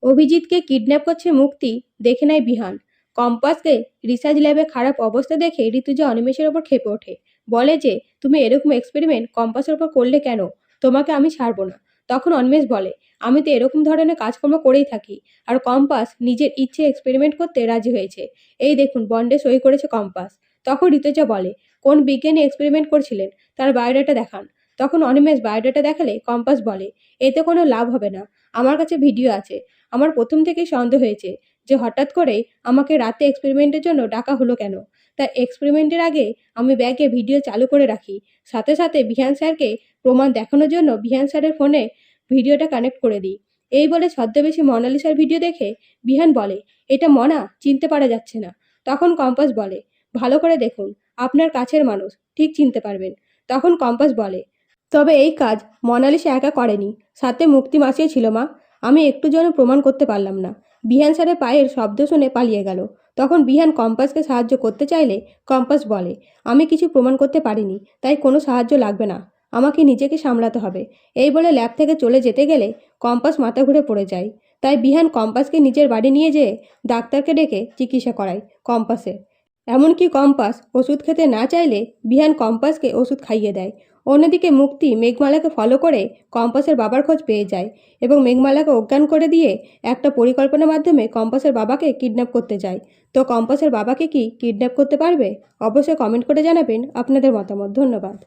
অভিজিৎকে kidnap করছে মুক্তি দেখে নেয় বিহান। কম্পাসকে রিসার্চ ল্যাবে খারাপ অবস্থা দেখে ঋতুজা অনিমেষের ওপর ক্ষেপে ওঠে। বলে যে, তুমি এরকম এক্সপেরিমেন্ট কম্পাসের ওপর করলে কেন? তোমাকে আমি ছাড়বো না। তখন অনিমেষ বলে, আমি তো এরকম ধরনের কাজকর্ম করেই থাকি। আর কম্পাস নিজের ইচ্ছে এক্সপেরিমেন্ট করতে রাজি হয়েছে। এই দেখুন, বন্ডে সই করেছে কম্পাস। তখন ঋতুজা বলে, কোন বিজ্ঞানী এক্সপেরিমেন্ট করছিলেন তার বায়োডাটা দেখান। তখন অনিমেষ বায়োডাটা দেখালে কম্পাস বলে, এতে কোনো লাভ হবে না। আমার কাছে ভিডিও আছে। আমার প্রথম থেকেই সন্দেহ হয়েছে যে হঠাৎ করেই আমাকে রাতে এক্সপেরিমেন্টের জন্য ডাকা হলো কেন। তাই এক্সপেরিমেন্টের আগে আমি ব্যাগে ভিডিও চালু করে রাখি। সাথে সাথে বিহান স্যারকে প্রমাণ দেখানোর জন্য বিহান স্যারের ফোনে ভিডিওটা কানেক্ট করে দিই। এই বলে ছদ্মবেশী মনালিসার ভিডিও দেখে বিহান বলে, এটা মনা, চিনতে পারা যাচ্ছে না। তখন কম্পাস বলে, ভালো করে দেখুন, আপনার কাছের মানুষ, ঠিক চিনতে পারবেন। তখন কম্পাস বলে, তবে এই কাজ মনালিসা একা করেনি, সাথে মুক্তি মাসিও ছিল মা। আমি একটু যেন প্রমাণ করতে পারলাম না। বিহান স্যারের পায়ের শব্দ শুনে পালিয়ে গেল। তখন বিহান কম্পাসকে সাহায্য করতে চাইলে কম্পাস বলে, আমি কিছু প্রমাণ করতে পারিনি, তাই কোনো সাহায্য লাগবে না। আমাকে নিজেকে সামলাতে হবে। এই বলে ল্যাব থেকে চলে যেতে গেলে কম্পাস মাথা ঘুরে পড়ে যায়। তাই বিহান কম্পাসকে নিজের বাড়ি নিয়ে যেয়ে ডাক্তারকে ডেকে চিকিৎসা করায় কম্পাসের। এমনকি কম্পাস ওষুধ খেতে না চাইলে বিহান কম্পাসকে ওষুধ খাইয়ে দেয়। অন্যদিকে মুক্তি মেঘমালাকে ফলো করে কম্পাসের বাবার খোঁজ পেয়ে যায় এবং মেঘমালাকে অজ্ঞান করে দিয়ে একটা পরিকল্পনার মাধ্যমে কম্পাসের বাবাকে কিডন্যাপ করতে যায়। তো কম্পাসের বাবাকে কি কিডন্যাপ করতে পারবে? অবশ্যই কমেন্ট করে জানাবেন আপনাদের মতামত। ধন্যবাদ।